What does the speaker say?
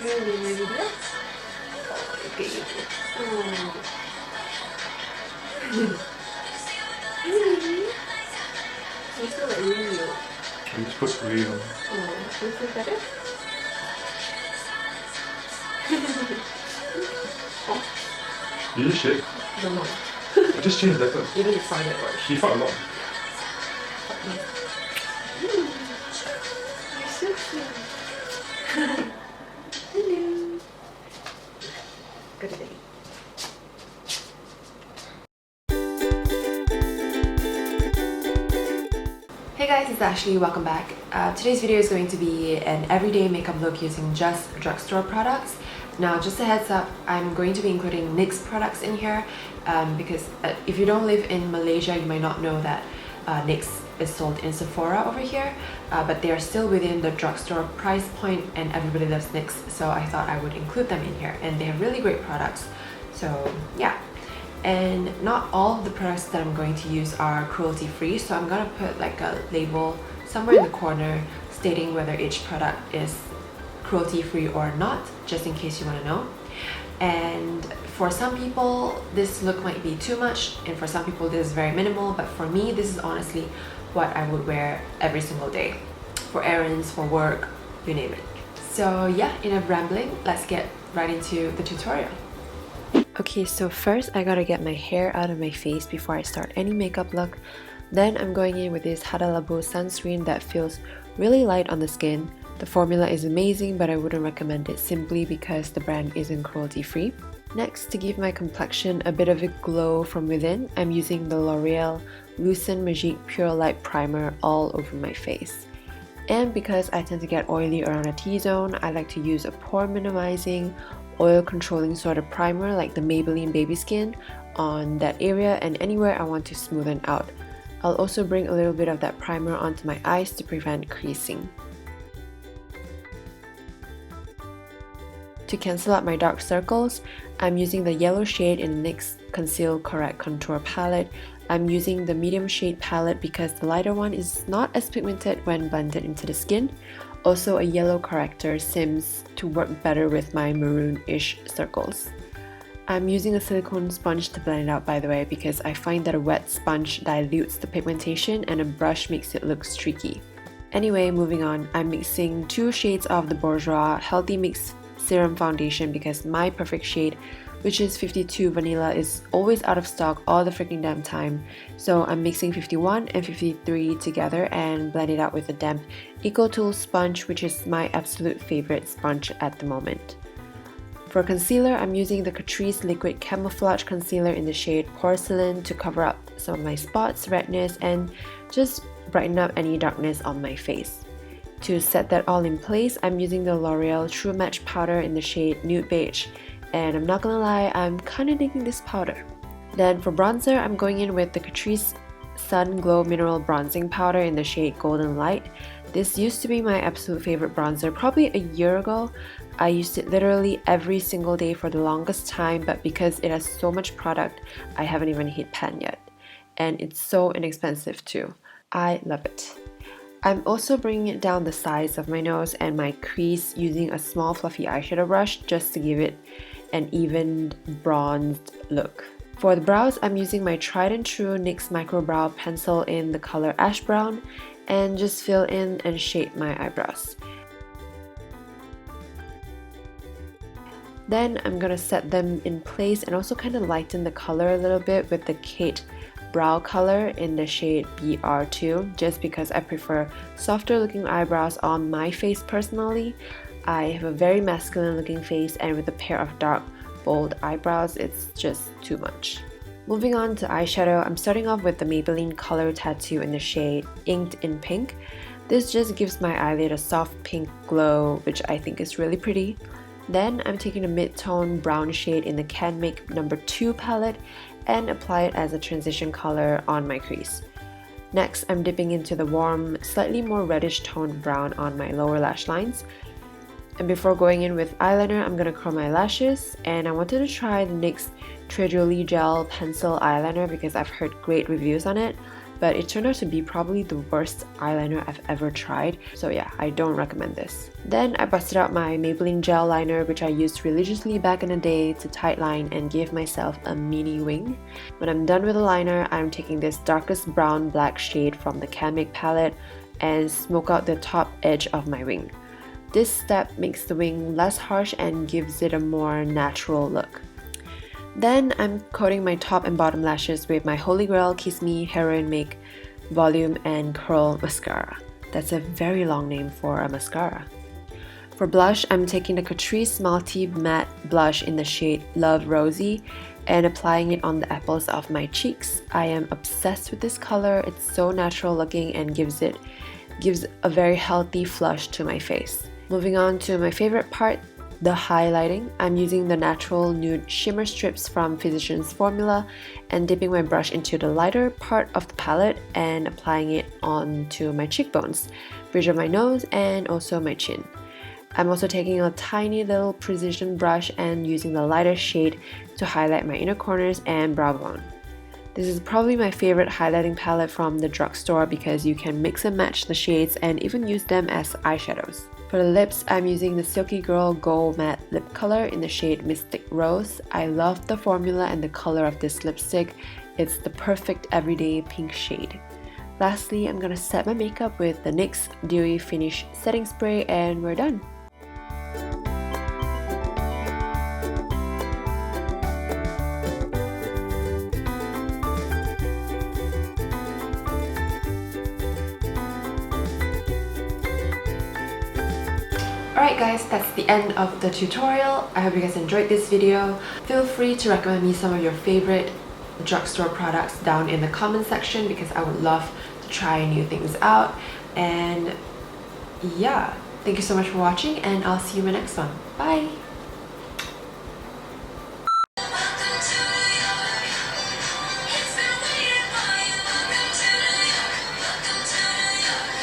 Really dia? Oh, kayak gitu. Really? You feel like real. You just put real. Oh, do you feel better? Oh, You just shit. don't know. I just changed that first. You need to find it first. You fart a lot. You're so cute. Hello. Good day. Hey guys, it's Ashley. Welcome back. Today's video is going to be an everyday makeup look using just drugstore products. Now, just a heads up, I'm going to be including NYX products in here because if you don't live in Malaysia, you might not know that NYX is sold in Sephora over here, but they are still within the drugstore price point and everybody loves NYX, so I thought I would include them in here, and they have really great products. So yeah. And not all of the products that I'm going to use are cruelty-free, so I'm gonna put like a label somewhere in the corner stating whether each product is cruelty-free or not, just in case you want to know. And for some people this look might be too much, and for some people this is very minimal, but for me this is honestly what I would wear every single day for errands, for work, you name it. So yeah, enough rambling, let's get right into the tutorial. Okay, so first I gotta get my hair out of my face before I start any makeup look. Then I'm going in with this Hada Labo sunscreen that feels really light on the skin. The formula is amazing, but I wouldn't recommend it simply because the brand isn't cruelty-free. Next, to give my complexion a bit of a glow from within, I'm using the L'Oreal Lucent Magique Pure Light Primer all over my face. And because I tend to get oily around a T-zone, I like to use a pore minimizing, oil controlling sort of primer like the Maybelline Baby Skin on that area and anywhere I want to smoothen out. I'll also bring a little bit of that primer onto my eyes to prevent creasing. To cancel out my dark circles, I'm using the yellow shade in the NYX Conceal Correct Contour palette. I'm using the medium shade palette because the lighter one is not as pigmented when blended into the skin. Also, a yellow corrector seems to work better with my maroon-ish circles. I'm using a silicone sponge to blend it out, by the way, because I find that a wet sponge dilutes the pigmentation and a brush makes it look streaky. Anyway, moving on, I'm mixing 2 shades of the Bourjois Healthy Mix Serum Foundation because my perfect shade, which is 52 Vanilla, is always out of stock all the freaking damn time. So I'm mixing 51 and 53 together and blend it out with a damp Ecotools sponge, which is my absolute favorite sponge at the moment. For concealer, I'm using the Catrice Liquid Camouflage Concealer in the shade Porcelain to cover up some of my spots, redness, and just brighten up any darkness on my face. To set that all in place, I'm using the L'Oreal True Match Powder in the shade Nude Beige, and I'm not gonna lie, I'm kinda digging this powder. Then for bronzer, I'm going in with the Catrice Sun Glow Mineral Bronzing Powder in the shade Golden Light. This used to be my absolute favorite bronzer probably a year ago. I used it literally every single day for the longest time, but because it has so much product, I haven't even hit pan yet. And it's so inexpensive too. I love it. I'm also bringing it down the sides of my nose and my crease using a small fluffy eyeshadow brush just to give it an even bronzed look. For the brows, I'm using my tried and true NYX Microbrow pencil in the color Ash Brown and just fill in and shape my eyebrows. Then I'm gonna set them in place and also kind of lighten the color a little bit with the Kate Brow color in the shade BR2, just because I prefer softer looking eyebrows on my face personally. I have a very masculine looking face, and with a pair of dark, bold eyebrows, it's just too much. Moving on to eyeshadow, I'm starting off with the Maybelline Color Tattoo in the shade Inked in Pink. This just gives my eyelid a soft pink glow, which I think is really pretty. Then I'm taking a mid-tone brown shade in the Canmake No. 2 palette and apply it as a transition color on my crease. Next, I'm dipping into the warm, slightly more reddish toned brown on my lower lash lines. And before going in with eyeliner, I'm going to curl my lashes, and I wanted to try the NYX Jolie Gel Pencil Eyeliner because I've heard great reviews on it. but it turned out to be probably the worst eyeliner I've ever tried. So yeah, I don't recommend this. Then I busted out my Maybelline gel liner, which I used religiously back in the day to tightline and give myself a mini wing. When I'm done with the liner, I'm taking this darkest brown black shade from the Canmake palette and smoke out the top edge of my wing. This step makes the wing less harsh and gives it a more natural look. Then I'm coating my top and bottom lashes with my Holy Grail Kiss Me Heroine Make Volume and Curl Mascara. That's a very long name for a mascara. For blush, I'm taking the Catrice Multi Matte Blush in the shade Love Rosie and applying it on the apples of my cheeks. I am obsessed with this color. It's so natural looking and gives a very healthy flush to my face. Moving on to my favorite part, the highlighting. I'm using the natural nude shimmer strips from Physicians Formula and dipping my brush into the lighter part of the palette and applying it onto my cheekbones, bridge of my nose, and also my chin. I'm also taking a tiny little precision brush and using the lighter shade to highlight my inner corners and brow bone. This is probably my favorite highlighting palette from the drugstore because you can mix and match the shades and even use them as eyeshadows. For the lips, I'm using the Silkygirl Gold Matte Lip Color in the shade Mystic Rose. I love the formula and the color of this lipstick. It's the perfect everyday pink shade. Lastly, I'm gonna set my makeup with the NYX Dewy Finish Setting Spray and we're done. Alright guys, that's the end of the tutorial. I hope you guys enjoyed this video. Feel free to recommend me some of your favorite drugstore products down in the comment section because I would love to try new things out. And yeah, thank you so much for watching and I'll see you in my next one. Bye!